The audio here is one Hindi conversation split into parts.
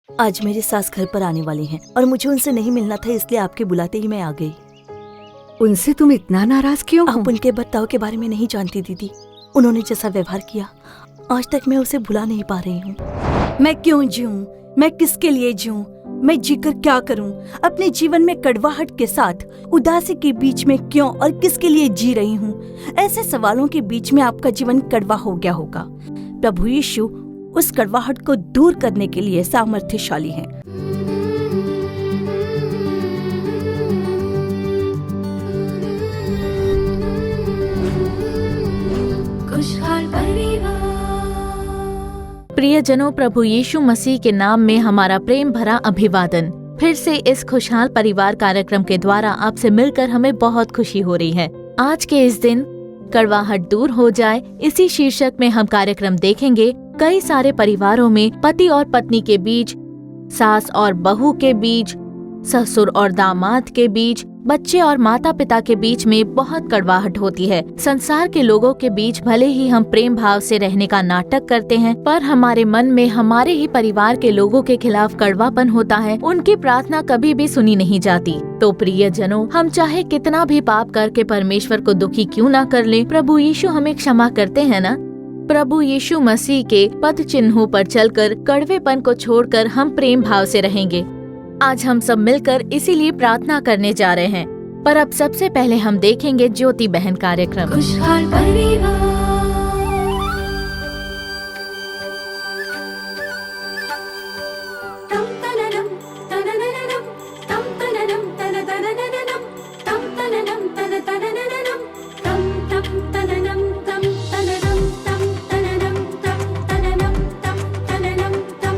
आज मेरी सास घर पर आने वाली हैं और मुझे उनसे नहीं मिलना था, इसलिए आपके बुलाते ही मैं आ गई। उनसे तुम इतना नाराज क्यों हो? आप उनके बर्ताव के बारे में नहीं जानती दीदी। उन्होंने जैसा व्यवहार किया, आज तक मैं उसे भुला नहीं पा रही हूँ। मैं क्यों जीऊँ? मैं किसके लिए जीऊँ? मैं जीकर क्या करूँ? अपने जीवन में कड़वाहट के साथ उदासी के बीच में क्यों और किसके लिए जी रही हूँ? ऐसे सवालों के बीच में आपका जीवन कड़वा हो गया होगा। प्रभु यीशु उस कड़वाहट को दूर करने के लिए सामर्थ्यशाली हैं। प्रियजनों, प्रभु यीशु मसीह के नाम में हमारा प्रेम भरा अभिवादन। फिर से इस खुशहाल परिवार कार्यक्रम के द्वारा आपसे मिलकर हमें बहुत खुशी हो रही है। आज के इस दिन कड़वाहट दूर हो जाए, इसी शीर्षक में हम कार्यक्रम देखेंगे। कई सारे परिवारों में पति और पत्नी के बीच, सास और बहू के बीच, ससुर और दामाद के बीच, बच्चे और माता पिता के बीच में बहुत कड़वाहट होती है। संसार के लोगों के बीच भले ही हम प्रेम भाव से रहने का नाटक करते हैं, पर हमारे मन में हमारे ही परिवार के लोगों के खिलाफ कड़वापन होता है। उनकी प्रार्थना कभी भी सुनी नहीं जाती। तो प्रियजनों, हम चाहे कितना भी पाप करके परमेश्वर को दुखी क्यों ना कर ले, प्रभु यीशु हमें क्षमा करते हैं ना। प्रभु यीशु मसीह के पद चिन्हों पर चलकर कड़वेपन को छोड़कर हम प्रेम भाव से रहेंगे। आज हम सब मिलकर इसीलिए प्रार्थना करने जा रहे हैं। पर अब सबसे पहले हम देखेंगे ज्योति बहन कार्यक्रम। खुशहाल परिवार। तम तननम तननननम तम तननम तनतनननम तम तननम तनतनननम तम तम तननम तम तननम तम तननम तम तननम तम तननम तम।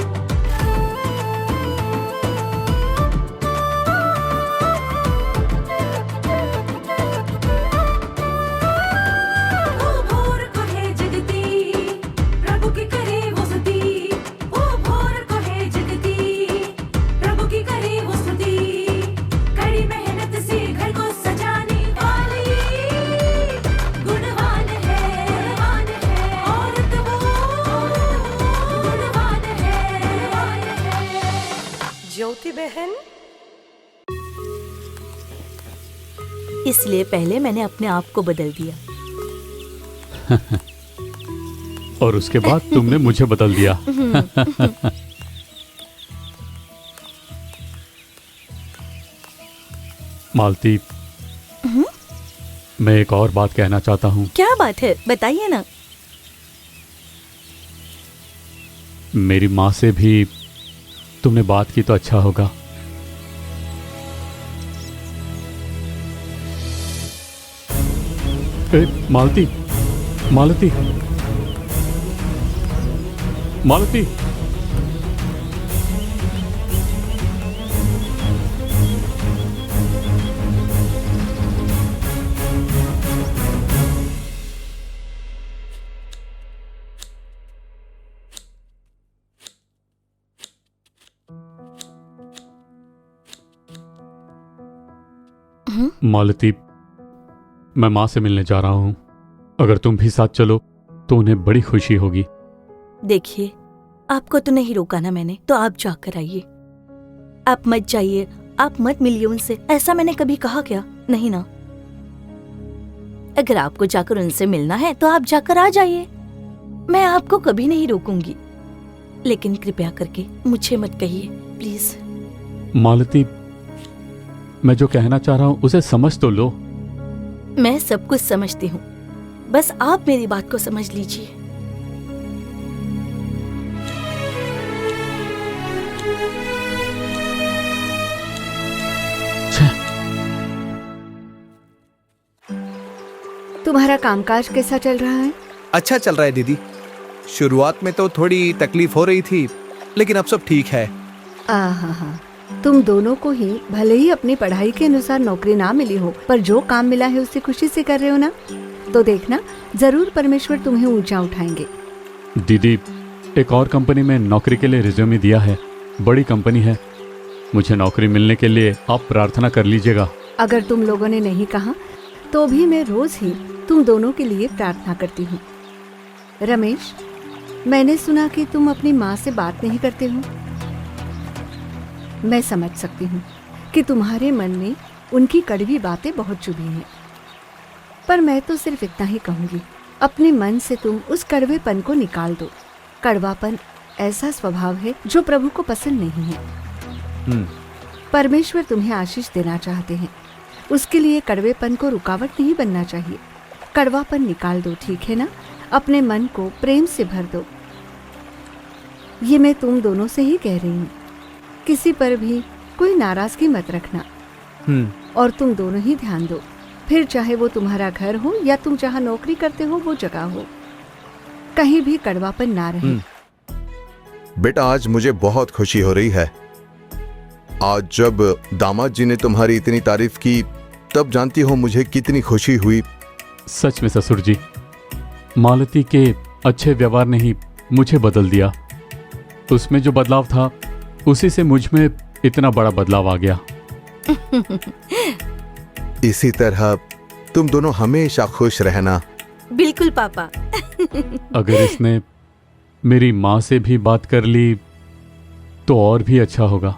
वो भोर को है जगती, प्रभु की करे वो स्तुति। वो भोर को है जगती, प्रभु की करे वो स्तुति। कड़ी मेहनत से घर को सजाने वाली गुणवान है औरत वो, गुणवान है। ज्योति बहन, इसलिए पहले मैंने अपने आप को बदल दिया। और उसके बाद तुमने मुझे बदल दिया। मालती, मैं एक और बात कहना चाहता हूँ। क्या बात है, बताइए ना। मेरी माँ से भी तुमने बात की तो अच्छा होगा। मालती, मालती, मालती, मालती, मैं माँ से मिलने जा रहा हूँ। अगर तुम भी साथ चलो तो उन्हें बड़ी खुशी होगी। देखिए, आपको तो नहीं रोका ना मैंने, तो आप जाकर आइए। आप मत जाइए, आप मत मिलिए उनसे, ऐसा मैंने कभी कहा क्या? नहीं ना। अगर आपको जाकर उनसे मिलना है तो आप जाकर आ जाइए, मैं आपको कभी नहीं रोकूंगी। लेकिन कृपया करके मुझे मत कहिए, प्लीज। मालती, मैं जो कहना चाह रहा हूँ उसे समझ तो लो। मैं सब कुछ समझती हूँ, बस आप मेरी बात को समझ लीजिए। तुम्हारा कामकाज कैसा चल रहा है? अच्छा चल रहा है दीदी। शुरुआत में तो थोड़ी तकलीफ हो रही थी, लेकिन अब सब ठीक है। हाँ, तुम दोनों को ही भले ही अपनी पढ़ाई के अनुसार नौकरी ना मिली हो, पर जो काम मिला है उससे खुशी से कर रहे हो ना, तो देखना जरूर परमेश्वर तुम्हें ऊंचा उठाएंगे। दीदी, एक और कंपनी में नौकरी के लिए रिज्यूमे दिया है। बड़ी कंपनी है। मुझे नौकरी मिलने के लिए आप प्रार्थना कर लीजिएगा। अगर तुम लोगों ने नहीं कहा तो भी मैं रोज ही तुम दोनों के लिए प्रार्थना करती हूँ। रमेश, मैंने सुना कि तुम अपनी माँ से बात नहीं करते हो। मैं समझ सकती हूँ कि तुम्हारे मन में उनकी कड़वी बातें बहुत चुभी हैं, पर मैं तो सिर्फ इतना ही कहूँगी, अपने मन से तुम उस कड़वेपन को निकाल दो। कड़वापन ऐसा स्वभाव है जो प्रभु को पसंद नहीं है। परमेश्वर तुम्हें आशीष देना चाहते हैं, उसके लिए कड़वेपन को रुकावट नहीं बनना चाहिए। कड़वापन निकाल दो, ठीक है ना? अपने मन को प्रेम से भर दो। ये मैं तुम दोनों से ही कह रही हूँ। किसी पर भी कोई नाराजगी मत रखना, और तुम दोनों ही ध्यान दो, फिर चाहे वो तुम्हारा घर हो या तुम जहाँ नौकरी करते हो वो जगह हो, कहीं भी कड़वापन ना रहे। बेटा, आज मुझे बहुत खुशी हो रही है। आज जब दामाद जी ने तुम्हारी इतनी तारीफ की, तब जानती हो मुझे कितनी खुशी हुई। सच में ससुर जी, मालती के अच्छे व्यवहार ने ही मुझे बदल दिया। उसमें जो बदलाव था, उसी से मुझ में इतना बड़ा बदलाव आ गया। इसी तरह तुम दोनों हमेशा खुश रहना। बिल्कुल पापा। अगर इसने मेरी माँ से भी बात कर ली तो और भी अच्छा होगा।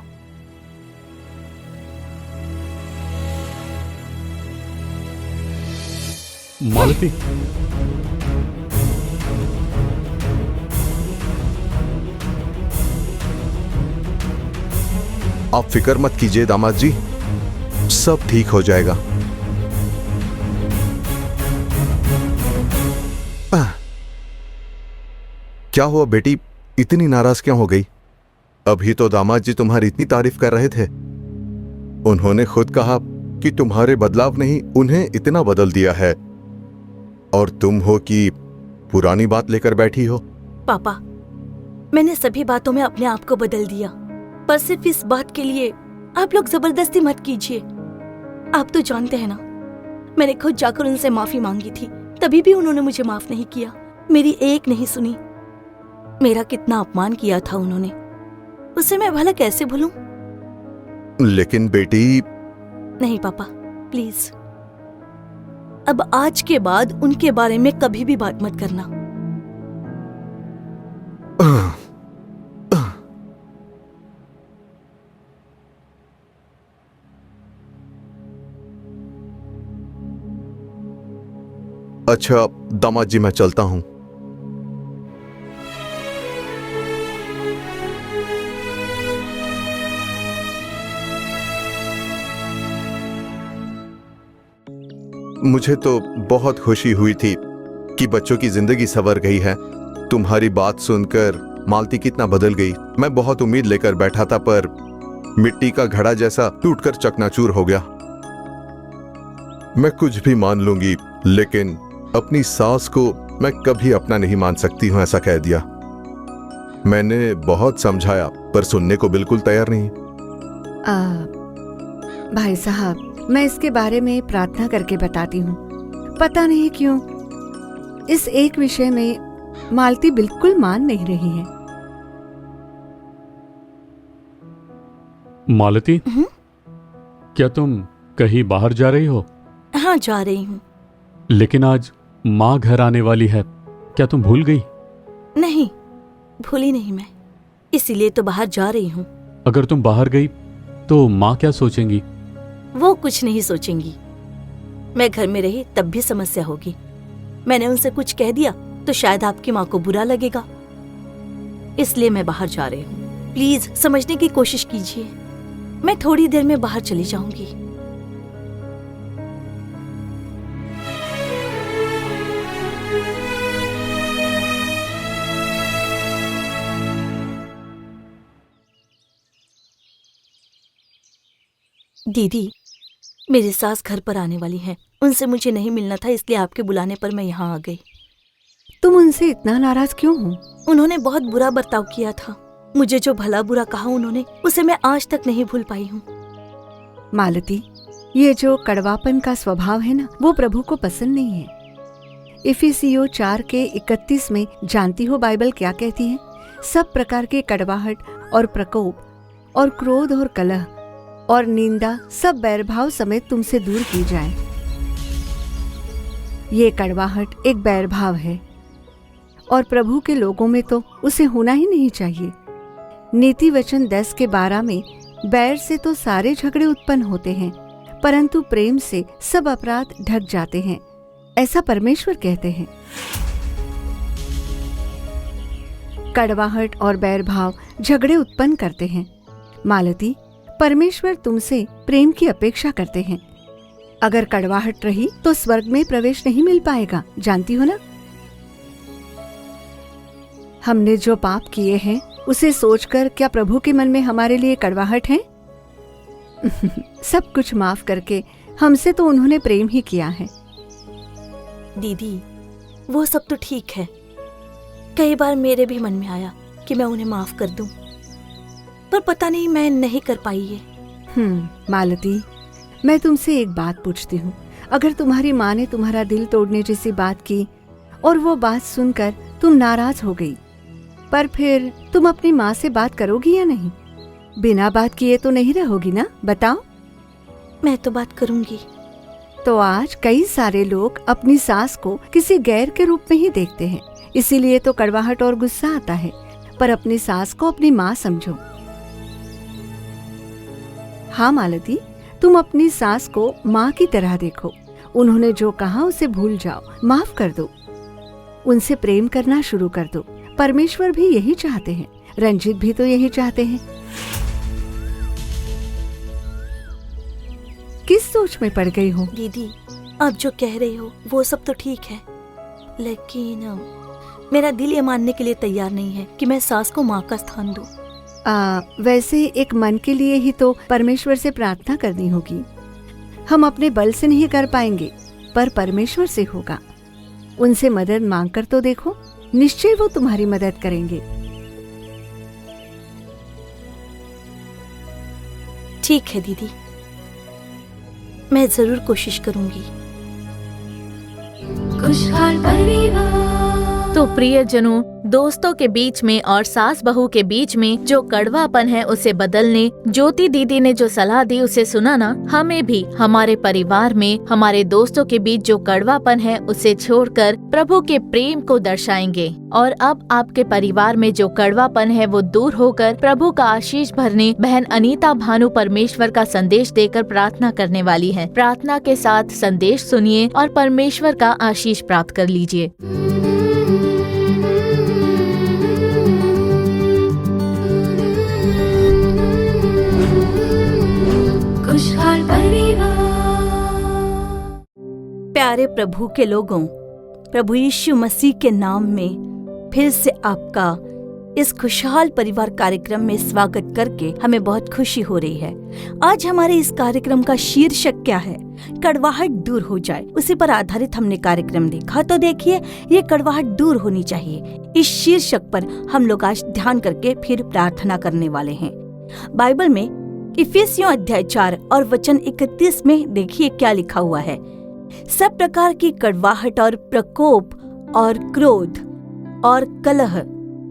मालती, आप फिक्र मत कीजिए दामाद जी, सब ठीक हो जाएगा। क्या हुआ बेटी, इतनी नाराज क्यों हो गई? अभी तो दामाद जी तुम्हारी इतनी तारीफ कर रहे थे। उन्होंने खुद कहा कि तुम्हारे बदलाव ने ही उन्हें इतना बदल दिया है, और तुम हो कि पुरानी बात लेकर बैठी हो। पापा, मैंने सभी बातों में अपने आप को बदल दिया, पर सिर्फ इस बात के लिए आप लोग जबरदस्ती मत कीजिए। आप तो जानते हैं ना, मैंने खुद जाकर उनसे माफी मांगी थी, तभी भी उन्होंने मुझे माफ नहीं किया। मेरी एक नहीं सुनी। मेरा कितना अपमान किया था उन्होंने, उसे मैं भला कैसे भूलूं? लेकिन बेटी। नहीं पापा, प्लीज, अब आज के बाद उनके बारे में कभी भी बात मत करना। अच्छा दामाद जी, मैं चलता हूं। मुझे तो बहुत खुशी हुई थी कि बच्चों की जिंदगी संवर गई है। तुम्हारी बात सुनकर मालती कितना बदल गई। मैं बहुत उम्मीद लेकर बैठा था, पर मिट्टी का घड़ा जैसा टूटकर चकनाचूर हो गया। मैं कुछ भी मान लूंगी, लेकिन अपनी सास को मैं कभी अपना नहीं मान सकती हूं, ऐसा कह दिया। मैंने बहुत समझाया, पर सुनने को बिल्कुल तैयार नहीं। भाई साहब, मैं इसके बारे में प्रार्थना करके बताती हूँ। पता नहीं क्यों इस एक विषय में मालती बिल्कुल मान नहीं रही है। मालती, क्या तुम कहीं बाहर जा रही हो? हाँ, जा रही हूँ। लेकिन आज माँ घर आने वाली है, क्या तुम भूल गई? नहीं, भूली नहीं मैं, इसीलिए तो बाहर जा रही हूँ। अगर तुम बाहर गई तो माँ क्या सोचेंगी? वो कुछ नहीं सोचेंगी। मैं घर में रही तब भी समस्या होगी। मैंने उनसे कुछ कह दिया तो शायद आपकी माँ को बुरा लगेगा, इसलिए मैं बाहर जा रही हूँ। प्लीज समझने की कोशिश कीजिए। मैं थोड़ी देर में बाहर चली जाऊंगी। दीदी, मेरी सास घर पर आने वाली हैं। उनसे मुझे नहीं मिलना था, इसलिए आपके बुलाने पर मैं यहाँ आ गई। तुम उनसे इतना नाराज क्यों हो? उन्होंने बहुत बुरा बर्ताव किया था। मुझे जो भला बुरा कहा उन्होंने, उसे मैं आज तक नहीं भूल पाई हूँ। मालती, ये जो कड़वापन का स्वभाव है ना, वो प्रभु को पसंद नहीं है। इफिसियों 4:31 में जानती हो बाइबल क्या कहती है? सब प्रकार के कड़वाहट और प्रकोप और क्रोध और कलह और निंदा सब बैरभाव समेत तुमसे दूर की जाए। ये कड़वाहट एक बैरभाव है, और प्रभु के लोगों में तो उसे होना ही नहीं चाहिए। नीति वचन 10:12 में बैर से तो सारे झगड़े उत्पन्न होते हैं, परंतु प्रेम से सब अपराध ढक जाते हैं, ऐसा परमेश्वर कहते हैं। कड़वाहट और बैर भाव झगड़े उत्पन्न करते हैं। मालती, परमेश्वर तुमसे प्रेम की अपेक्षा करते हैं। अगर कड़वाहट रही तो स्वर्ग में प्रवेश नहीं मिल पाएगा, जानती हो ना? हमने जो पाप किए हैं उसे सोचकर क्या प्रभु के मन में हमारे लिए कड़वाहट है? सब कुछ माफ करके हमसे तो उन्होंने प्रेम ही किया है। दीदी, वो सब तो ठीक है। कई बार मेरे भी मन में आया कि मैं उन्हें माफ कर दूं, पर पता नहीं मैं नहीं कर पाई ये। मालती, मैं तुमसे एक बात पूछती हूँ। अगर तुम्हारी माँ ने तुम्हारा दिल तोड़ने जैसी बात की और वो बात सुनकर तुम नाराज हो गई, पर फिर तुम अपनी माँ से बात करोगी या नहीं? बिना बात किए तो नहीं रहोगी ना, बताओ? मैं तो बात करूंगी। तो आज कई सारे लोग अपनी सास को किसी गैर के रूप में ही देखते हैं, इसीलिए तो कड़वाहट और गुस्सा आता है। पर अपनी सास को अपनी माँ समझो। हाँ मालती, तुम अपनी सास को माँ की तरह देखो। उन्होंने जो कहा उसे भूल जाओ, माफ कर दो, उनसे प्रेम करना शुरू कर दो। परमेश्वर भी यही चाहते हैं, रंजीत भी तो यही चाहते हैं। किस सोच में पड़ गई हो? दीदी, आप जो कह रही हो वो सब तो ठीक है, लेकिन मेरा दिल ये मानने के लिए तैयार नहीं है कि मैं सास को माँ का स्थान दूं। वैसे एक मन के लिए ही तो परमेश्वर से प्रार्थना करनी होगी। हम अपने बल से नहीं कर पाएंगे, पर परमेश्वर से होगा। उनसे मदद मांगकर तो देखो, निश्चय वो तुम्हारी मदद करेंगे। ठीक है दीदी, मैं जरूर कोशिश करूंगी। खुशहाल परिवार। तो प्रियजनों, दोस्तों के बीच में और सास बहू के बीच में जो कड़वापन है उसे बदलने ज्योति दीदी ने जो सलाह दी उसे सुना ना। हमें भी हमारे परिवार में, हमारे दोस्तों के बीच जो कड़वापन है उसे छोड़कर प्रभु के प्रेम को दर्शाएंगे। और अब आपके परिवार में जो कड़वापन है वो दूर होकर प्रभु का आशीष भरने बहन अनीता भानु परमेश्वर का संदेश देकर प्रार्थना करने वाली है। प्रार्थना के साथ संदेश सुनिए और परमेश्वर का आशीष प्राप्त कर लीजिए। खुशहाल परिवार। प्यारे प्रभु के लोगों, प्रभु यीशु मसीह के नाम में फिर से आपका इस खुशहाल परिवार कार्यक्रम में स्वागत करके हमें बहुत खुशी हो रही है। आज हमारे इस कार्यक्रम का शीर्षक क्या है? कड़वाहट दूर हो जाए। उसी पर आधारित हमने कार्यक्रम देखा, तो देखिए ये कड़वाहट दूर होनी चाहिए। इस शीर्षक पर हम लोग आज ध्यान करके फिर प्रार्थना करने वाले हैं। बाइबल में इफिसियों अध्याय 4 और वचन 31 में देखिए क्या लिखा हुआ है। सब प्रकार की कड़वाहट और प्रकोप और क्रोध और कलह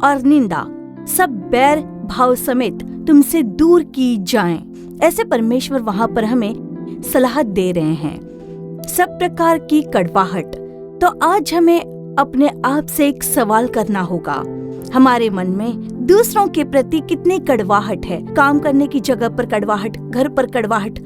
और निंदा सब बैर भाव समेत तुमसे दूर की जाएं। ऐसे परमेश्वर वहां पर हमें सलाह दे रहे हैं। सब प्रकार की कड़वाहट। तो आज हमें अपने आप से एक सवाल करना होगा, हमारे मन में दूसरों के प्रति कितनी कड़वाहट है? काम करने की जगह पर कड़वाहट, घर पर कड़वाहट,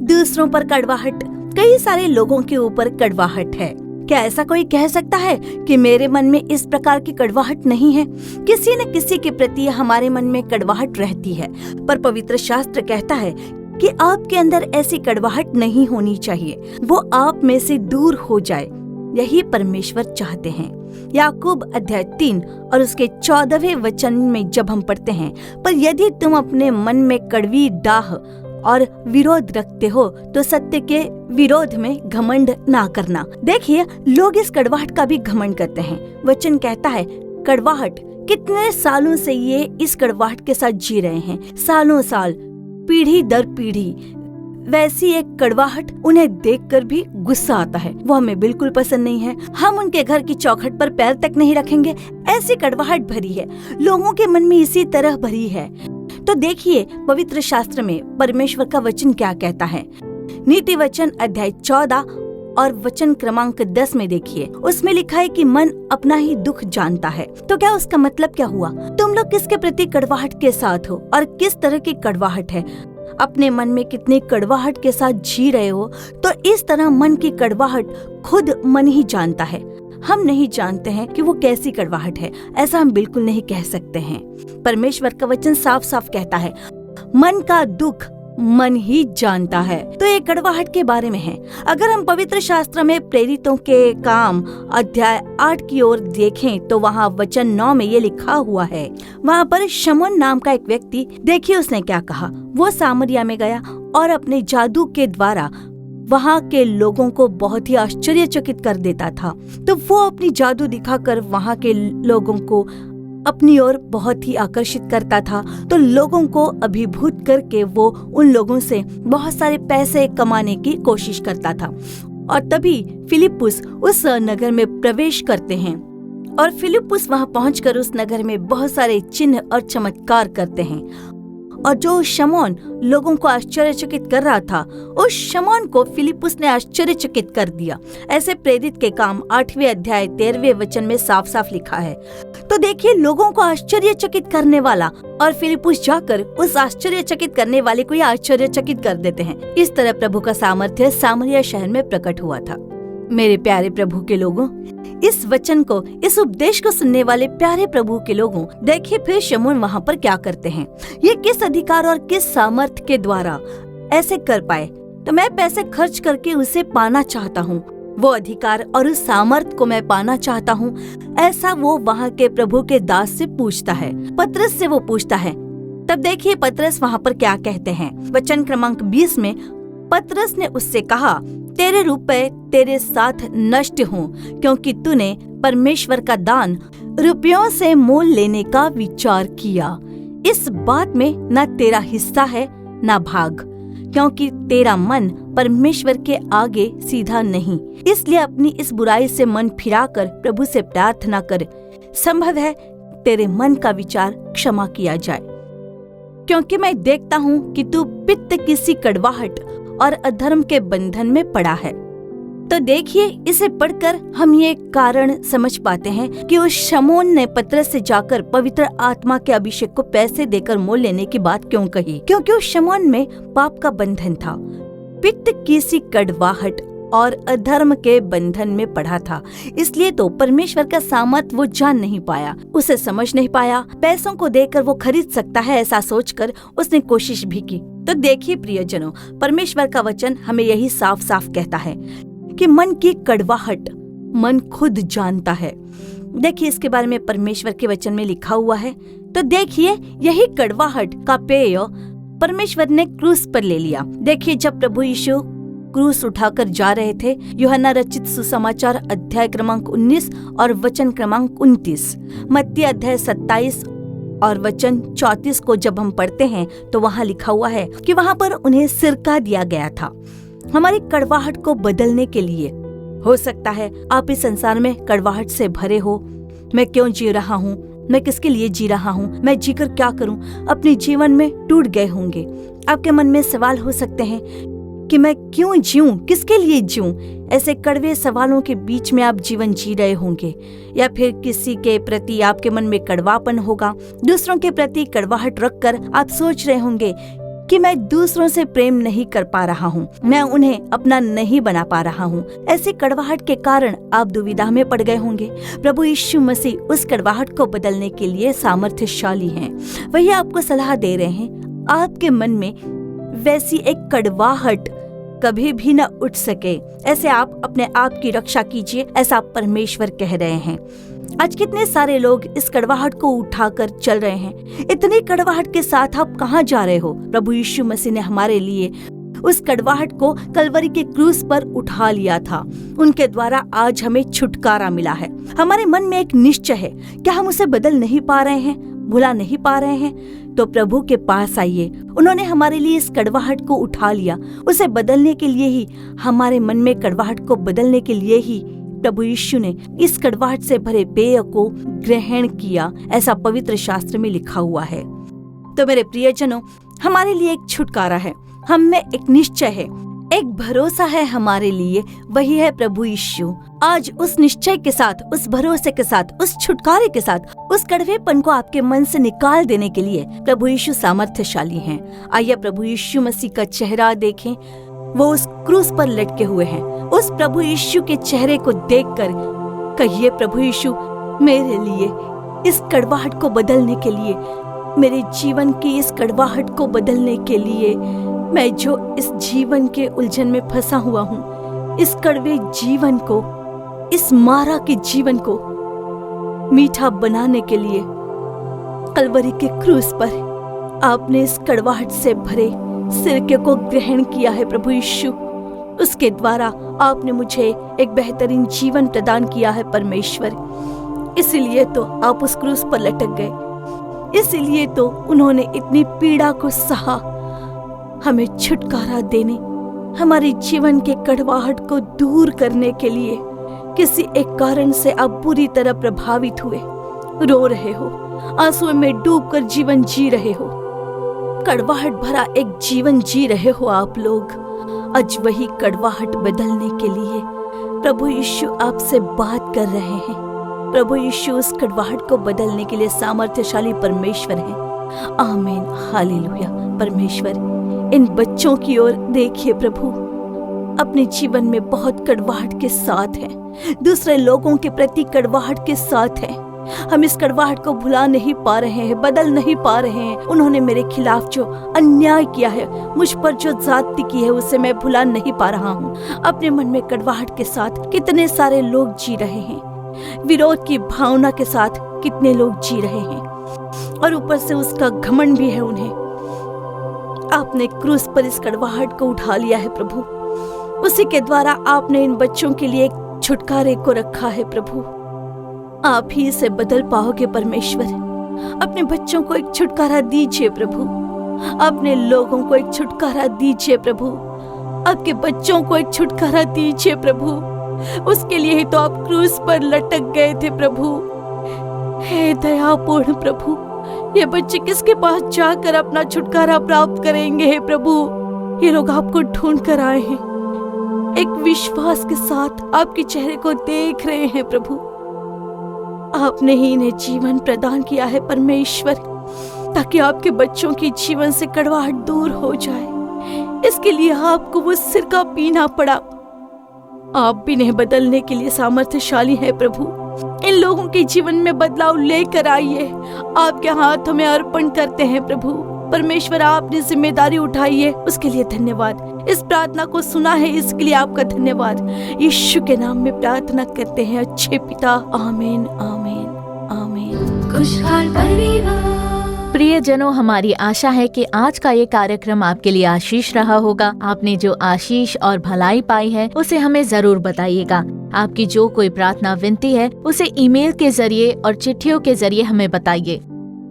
दूसरों पर कड़वाहट, कई सारे लोगों के ऊपर कड़वाहट है। क्या ऐसा कोई कह सकता है कि मेरे मन में इस प्रकार की कड़वाहट नहीं है? किसी न किसी के प्रति हमारे मन में कड़वाहट रहती है, पर पवित्र शास्त्र कहता है कि आपके अंदर ऐसी कड़वाहट नहीं होनी चाहिए, वो आप में से दूर हो जाए। यही परमेश्वर चाहते हैं। याकूब अध्याय 3 और उसके 14वें वचन में जब हम पढ़ते हैं, पर यदि तुम अपने मन में कड़वी डाह और विरोध रखते हो तो सत्य के विरोध में घमंड ना करना। देखिए, लोग इस कड़वाहट का भी घमंड करते हैं। वचन कहता है कड़वाहट, कितने सालों से ये इस कड़वाहट के साथ जी रहे हैं, सालों साल, पीढ़ी दर पीढ़ी। वैसी एक कड़वाहट उन्हें देखकर भी गुस्सा आता है। वो हमें बिल्कुल पसंद नहीं है। हम उनके घर की चौखट पर पैर तक नहीं रखेंगे। ऐसी कड़वाहट भरी है, लोगों के मन में इसी तरह भरी है। तो देखिए पवित्र शास्त्र में परमेश्वर का वचन क्या कहता है। नीति वचन अध्याय 14 और वचन क्रमांक 10 में देखिए, उसमें लिखा है कि मन अपना ही दुख जानता है। तो क्या उसका मतलब क्या हुआ? तुम लोग किसके प्रति कड़वाहट के साथ हो और किस तरह की कड़वाहट है? अपने मन में कितनी कड़वाहट के साथ जी रहे हो? तो इस तरह मन की कड़वाहट खुद मन ही जानता है। हम नहीं जानते हैं कि वो कैसी कड़वाहट है, ऐसा हम बिल्कुल नहीं कह सकते हैं। परमेश्वर का वचन साफ साफ कहता है, मन का दुख मन ही जानता है। तो ये कड़वाहट के बारे में है। अगर हम पवित्र शास्त्र में प्रेरितों के काम अध्याय 8 की ओर देखें तो वहाँ वचन 9 में ये लिखा हुआ है। वहाँ पर शमौन नाम का एक व्यक्ति, देखिए उसने क्या कहा। वो सामरिया में गया और अपने जादू के द्वारा वहाँ के लोगों को बहुत ही आश्चर्यचकित कर देता था। तो वो अपनी जादू दिखाकर वहाँ के लोगों को अपनी ओर बहुत ही आकर्षित करता था। तो लोगों को अभिभूत करके वो उन लोगों से बहुत सारे पैसे कमाने की कोशिश करता था। और तभी फिलिप्पुस उस नगर में प्रवेश करते हैं और फिलिप्पुस वहां पहुंचकर उस नगर में बहुत सारे चिन्ह और चमत्कार करते हैं। और जो शमौन लोगों को आश्चर्यचकित कर रहा था, उस शमौन को फिलिप्पुस ने आश्चर्यचकित कर दिया। ऐसे प्रेरित के काम 8वें अध्याय 13वें वचन में साफ साफ लिखा है। तो देखिए, लोगों को आश्चर्यचकित करने वाला और फिलिप्पुस जाकर उस आश्चर्यचकित करने वाले को आश्चर्यचकित कर देते हैं। इस तरह प्रभु का सामर्थ्य सामरिया शहर में प्रकट हुआ था। मेरे प्यारे प्रभु के लोगों, इस वचन को, इस उपदेश को सुनने वाले प्यारे प्रभु के लोगों, देखिए फिर शमौन वहाँ पर क्या करते हैं। ये किस अधिकार और किस सामर्थ्य के द्वारा ऐसे कर पाए? तो मैं पैसे खर्च करके उसे पाना चाहता हूँ, वो अधिकार और उस सामर्थ्य को मैं पाना चाहता हूँ, ऐसा वो वहाँ के प्रभु के दास से पूछता है। पतरस से वो पूछता है। तब देखिए पतरस वहाँ पर क्या कहते हैं। वचन क्रमांक 20 में पतरस ने उससे कहा, तेरे रुपए तेरे साथ नष्ट हों, क्योंकि तूने परमेश्वर का दान रुपयों से मोल लेने का विचार किया। इस बात में न तेरा हिस्सा है न भाग, क्योंकि तेरा मन परमेश्वर के आगे सीधा नहीं। इसलिए अपनी इस बुराई से मन फिराकर प्रभु से प्रार्थना कर, संभव है तेरे मन का विचार क्षमा किया जाए, क्योंकि मैं देखता हूँ कि तू पित्त किसी कड़वाहट और अधर्म के बंधन में पड़ा है। तो देखिए, इसे पढ़कर हम ये कारण समझ पाते हैं कि उस शमौन ने पतरस से जाकर पवित्र आत्मा के अभिषेक को पैसे देकर मोल लेने की बात क्यों कही, क्योंकि उस शमौन में पाप का बंधन था, पित्त किसी कड़वाहट और अधर्म के बंधन में पड़ा था। इसलिए तो परमेश्वर का सामर्थ वो जान नहीं पाया, उसे समझ नहीं पाया। पैसों को देकर वो खरीद सकता है ऐसा सोचकर उसने कोशिश भी की। तो देखिए प्रियजनों, परमेश्वर का वचन हमें यही साफ साफ कहता है कि मन की कड़वाहट मन खुद जानता है। देखिए इसके बारे में परमेश्वर के वचन में लिखा हुआ है। तो देखिए, यही कड़वाहट का पेय परमेश्वर ने क्रूस पर ले लिया। देखिए, जब प्रभु यीशु क्रूस उठाकर जा रहे थे, यूहन्ना रचित सुसमाचार अध्याय क्रमांक 19 और वचन क्रमांक 29, मत्ती अध्याय 27 और वचन 34 को जब हम पढ़ते हैं तो वहाँ लिखा हुआ है कि वहाँ पर उन्हें सिरका दिया गया था हमारी कड़वाहट को बदलने के लिए। हो सकता है आप इस संसार में कड़वाहट से भरे हो। मैं क्यों जी रहा हूँ, मैं किसके लिए जी रहा हूँ, मैं जीकर क्या करूँ, अपने जीवन में टूट गए होंगे। आपके मन में सवाल हो सकते हैं कि मैं क्यों जीऊं, किसके लिए जीऊं। ऐसे कड़वे सवालों के बीच में आप जीवन जी रहे होंगे, या फिर किसी के प्रति आपके मन में कड़वापन होगा। दूसरों के प्रति कड़वाहट रखकर आप सोच रहे होंगे कि मैं दूसरों से प्रेम नहीं कर पा रहा हूँ, मैं उन्हें अपना नहीं बना पा रहा हूँ। ऐसी कड़वाहट के कारण आप दुविधा में पड़ गए होंगे। प्रभु यीशु मसीह उस कड़वाहट को बदलने के लिए सामर्थ्यशाली हैं। वही आपको सलाह दे रहे हैं, आपके मन में वैसी एक कड़वाहट कभी भी न उठ सके, ऐसे आप अपने आप की रक्षा कीजिए, ऐसा परमेश्वर कह रहे हैं। आज कितने सारे लोग इस कड़वाहट को उठाकर चल रहे हैं। इतनी कड़वाहट के साथ आप कहाँ जा रहे हो? प्रभु यीशु मसीह ने हमारे लिए उस कड़वाहट को कलवरी के क्रूस पर उठा लिया था। उनके द्वारा आज हमें छुटकारा मिला है। हमारे मन में एक निश्चय है, क्या हम उसे बदल नहीं पा रहे हैं, भुला नहीं पा रहे हैं? तो प्रभु के पास आइए। उन्होंने हमारे लिए इस कड़वाहट को उठा लिया। उसे बदलने के लिए ही, हमारे मन में कड़वाहट को बदलने के लिए ही प्रभु यीशु ने इस कड़वाहट से भरे पेय को ग्रहण किया, ऐसा पवित्र शास्त्र में लिखा हुआ है। तो मेरे प्रियजनों, हमारे लिए एक छुटकारा है, हम में एक निश्चय है, एक भरोसा है हमारे लिए, वही है प्रभु यीशु। आज उस निश्चय के साथ, उस भरोसे के साथ, उस छुटकारे के साथ, उस कड़वेपन को आपके मन से निकाल देने के लिए प्रभु यीशु सामर्थ्यशाली हैं। आइए प्रभु यीशु मसीह का चेहरा देखें। वो उस क्रूस पर लटके हुए हैं। उस प्रभु यीशु के चेहरे को देखकर कहिए, प्रभु यीशु मेरे लिए इस कड़वाहट को बदलने के लिए, मेरे जीवन की इस कड़वाहट को बदलने के लिए, मैं जो इस जीवन के उलझन में फंसा हुआ हूँ, इस कड़वे जीवन को, इस मारा के जीवन को मीठा बनाने के लिए कलवरी के क्रूस पर आपने इस कड़वाहट से भरे सिरके को ग्रहण किया है प्रभु यीशु। उसके द्वारा आपने मुझे एक बेहतरीन जीवन प्रदान किया है परमेश्वर। इसीलिए तो आप उस क्रूस पर लटक गए, इसीलिए तो उन्होंने इतनी पीड़ा को सहा, हमें छुटकारा देने, हमारे जीवन के कड़वाहट को दूर करने के लिए। किसी एक कारण से आप बुरी तरह प्रभावित हुए, रो रहे हो, आंसुओं में डूबकर जीवन जी रहे हो, कड़वाहट भरा एक जीवन जी रहे हो आप लोग। आज वही कड़वाहट बदलने के लिए प्रभु यीशु आपसे बात कर रहे हैं। प्रभु यीशु उस कड़वाहट को बदलने के लिए सामर्थ्यशाली परमेश्वर है। आमीन, हालेलुया। परमेश्वर, इन बच्चों की ओर देखिए प्रभु, अपने जीवन में बहुत कड़वाहट के साथ हैं, दूसरे लोगों के प्रति कड़वाहट के साथ हैं। हम इस कड़वाहट को भुला नहीं पा रहे हैं, बदल नहीं पा रहे हैं। उन्होंने मेरे खिलाफ जो अन्याय किया है, मुझ पर जो जाति की है, उसे मैं भुला नहीं पा रहा हूँ। अपने मन में कड़वाहट के साथ कितने सारे लोग जी रहे हैं, विरोध की भावना के साथ कितने लोग जी रहे हैं, और ऊपर से उसका घमंड भी है उन्हें। आपने क्रूस पर इस कड़वाहट को उठा लिया है प्रभु। उसी के द्वारा आपने इन बच्चों के लिए एक छुटकारे को रखा है प्रभु। आप ही इसे बदल पाओगे परमेश्वर। अपने बच्चों को एक छुटकारा दीजिए प्रभु, अपने लोगों को एक छुटकारा दीजिए प्रभु, आपके बच्चों को एक छुटकारा दीजिए प्रभु। उसके लिए ही तो आप क्रूस पर लटक गए थे प्रभु। हे दयापूर्ण प्रभु, ये बच्चे किसके पास जाकर अपना छुटकारा प्राप्त करेंगे? हे प्रभु, ये लोग आपको ढूंढ कर आए हैं, एक विश्वास के साथ आपके चेहरे को देख रहे हैं प्रभु। आपने ही इन्हें जीवन प्रदान किया है परमेश्वर, ताकि आपके बच्चों की जीवन से कड़वाहट दूर हो जाए। इसके लिए आपको वो सिरका पीना पड़ा। आप भी इन्हें बदलने के लिए सामर्थ्यशाली हैं प्रभु। इन लोगों के जीवन में बदलाव लेकर आइए। आपके हाथों में अर्पण करते हैं प्रभु। परमेश्वर, आपने जिम्मेदारी उठाई है, उसके लिए धन्यवाद। इस प्रार्थना को सुना है, इसके लिए आपका धन्यवाद। यीशु के नाम में प्रार्थना करते हैं अच्छे पिता। आमीन, आमीन, आमीन। खुशहाल परिवार। प्रियजनों, हमारी आशा है कि आज का ये कार्यक्रम आपके लिए आशीष रहा होगा। आपने जो आशीष और भलाई पाई है उसे हमें जरूर बताइएगा। आपकी जो कोई प्रार्थना विनती है उसे ईमेल के जरिए और चिट्ठियों के जरिए हमें बताइए।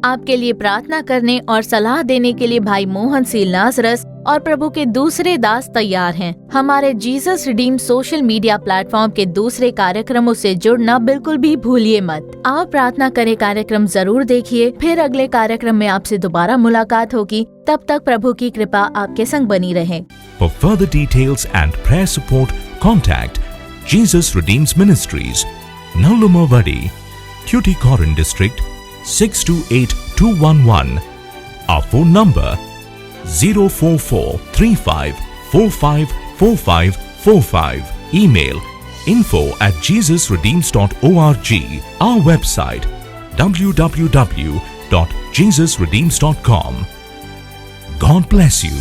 आपके लिए प्रार्थना करने और सलाह देने के लिए भाई मोहन सी नाजरस और प्रभु के दूसरे दास तैयार हैं। हमारे Jesus redeem social media platform के दूसरे कार्यक्रमों से जुड़ना बिल्कुल भी भूलिए मत। आप प्रार्थना करें कार्यक्रम जरूर देखिए। फिर अगले कार्यक्रम में आपसे दोबारा मुलाकात होगी। तब तक प्रभु की कृपा आपके संग बनी रहे। For further details and prayer support, contact Jesus Redeems Ministries, Nallumavadi, Tuticorin District, 628211. Our phone number 04435454545. Email info@jesusredeems.org. Our website www.jesusredeems.com. God bless you.